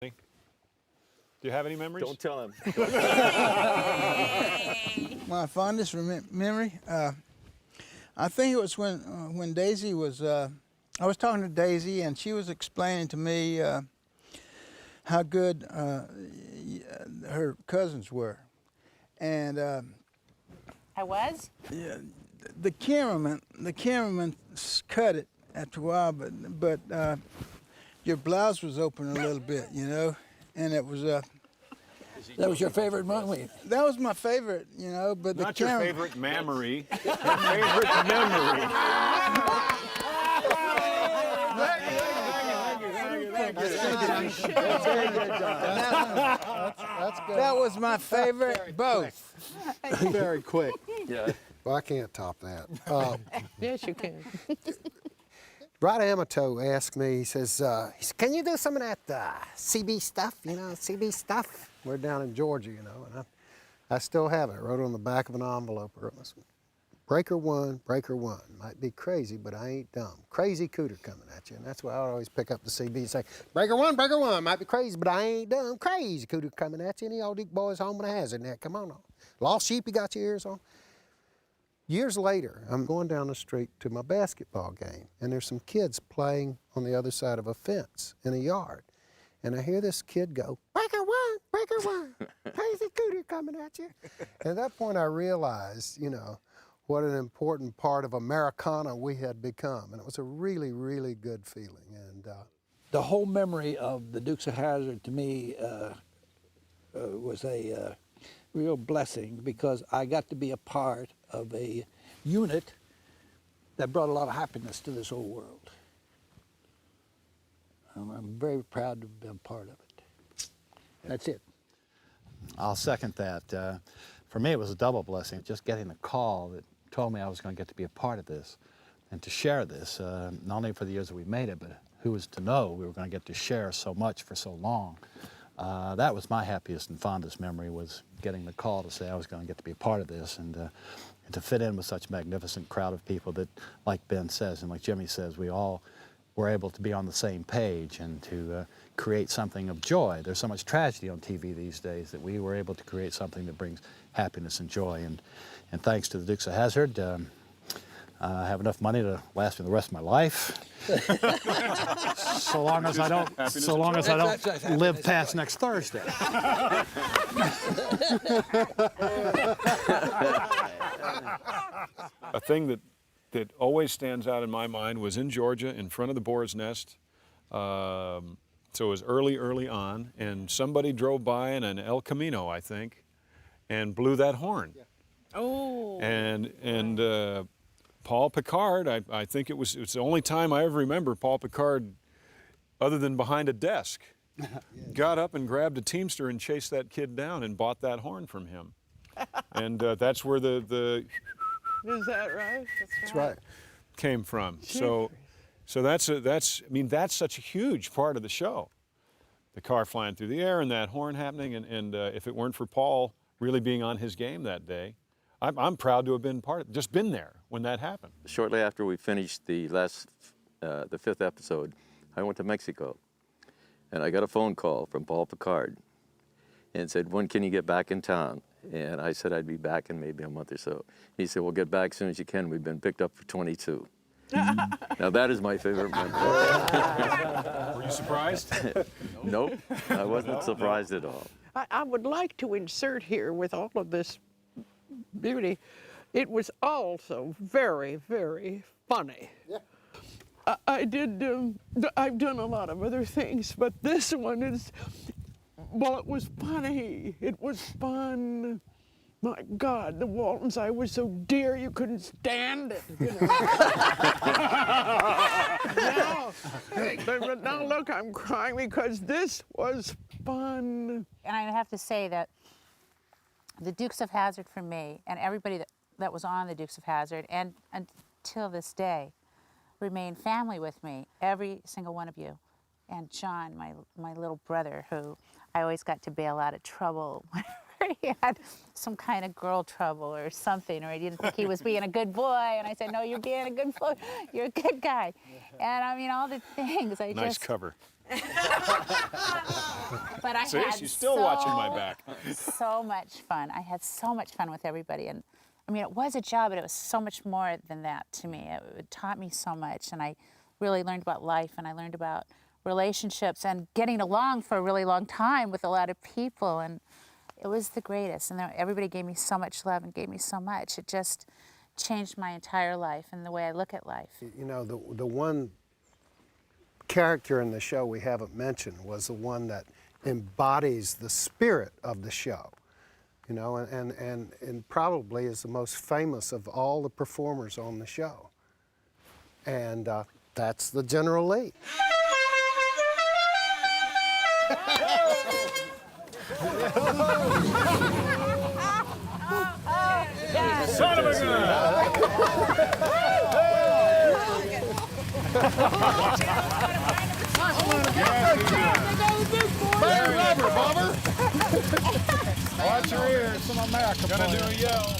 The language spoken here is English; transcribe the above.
Do you have any memories? Don't tell him. My fondest memory, I think it was when Daisy was, I was talking to Daisy and she was explaining to me how good her cousins were. And I was? yeah, the cameraman cut it after a while, but your blouse was open a little bit, you know, and it was That was your favorite movie? that was my favorite, you know, but Not the your camera. favorite memory, your favorite memory. That was my favorite, both. Very quick. Yeah. Well, I can't top that. Yes, you can. Brad Amato asked me, he says, can you do some of that CB stuff, you know, CB stuff? We're down in Georgia, you know, and I still have it. I wrote it on the back of an envelope. I wrote this one. Breaker one. Might be crazy, but I ain't dumb. Crazy cooter coming at you. And that's why I always pick up the CB and say, breaker one. Might be crazy, but I ain't dumb. Crazy cooter coming at you. Any old Duke boys home with a hazard net. Come on. Lost sheep, you got your ears on? Years later, I'm going down the street to my basketball game, and there's some kids playing on the other side of a fence in a yard. And I hear this kid go, breaker one, crazy cooter coming at you. And at that point, I realized, you know, what an important part of Americana we had become. And it was a really, really good feeling. And The whole memory of the Dukes of Hazzard to me was a real blessing because I got to be a part of a unit that brought a lot of happiness to this whole world. I'm very proud to have been part of it. That's it. I'll second that. For me, it was a double blessing, just getting the call that told me I was going to get to be a part of this and to share this, not only for the years that we made it, but who was to know we were going to get to share so much for so long. That was my happiest and fondest memory, was getting the call to say I was going to get to be a part of this and to fit in with such a magnificent crowd of people that, like Ben says and like Jimmy says, we all were able to be on the same page and to create something of joy. There's so much tragedy on TV these days that we were able to create something that brings happiness and joy. And thanks to the Dukes of Hazzard, I have enough money to last me the rest of my life. so long as I don't live past next Thursday. A thing that always stands out in my mind was in Georgia, in front of the Boar's Nest. So it was early on, and somebody drove by in an El Camino, I think, and blew that horn. Yeah. Oh. And Paul Picard, I think it was the only time I ever remember Paul Picard, other than behind a desk, got up and grabbed a Teamster and chased that kid down and bought that horn from him. And that's where the Is that right? that's right. came from. So that's such a huge part of the show. The car flying through the air and that horn happening, and if it weren't for Paul really being on his game that day, I'm proud to have been part of it, just been there when that happened. Shortly after we finished the fifth episode, I went to Mexico, and I got a phone call from Paul Picard, and said, "When can you get back in town?" And I said I'd be back in maybe a month or so. He said, "Well, get back as soon as you can. We've been picked up for 22." Now that is my favorite memory. Were you surprised? Nope, I wasn't surprised at all. I would like to insert here with all of this beauty, it was also very, very funny. Yeah. I've done a lot of other things, but this one is, well, it was funny. It was fun. My God, the Waltons, I was so dear you couldn't stand it. You know? now look, I'm crying because this was fun. And I have to say that the Dukes of Hazzard for me, and everybody that was on the Dukes of Hazzard, and until this day, remain family with me, every single one of you. And John, my little brother, who I always got to bail out of trouble whenever he had some kind of girl trouble or something, or he didn't think he was being a good boy, and I said, "No, you're being a good boy. You're a good guy." And I mean, all the things. Nice cover. But I See, had she's still watching my back. so much fun. I had so much fun with everybody. And I mean, it was a job, but it was so much more than that to me. It taught me so much, and I really learned about life, and I learned about relationships and getting along for a really long time with a lot of people. And it was the greatest. And everybody gave me so much love and gave me so much. It just changed my entire life and the way I look at life. You know, the one character in the show we haven't mentioned was the one that embodies the spirit of the show, you know, and probably is the most famous of all the performers on the show. And that's the General Lee. Son of a gun! Barry Rubber, Bobber! Watch your ears. Some America. Gonna do a yell.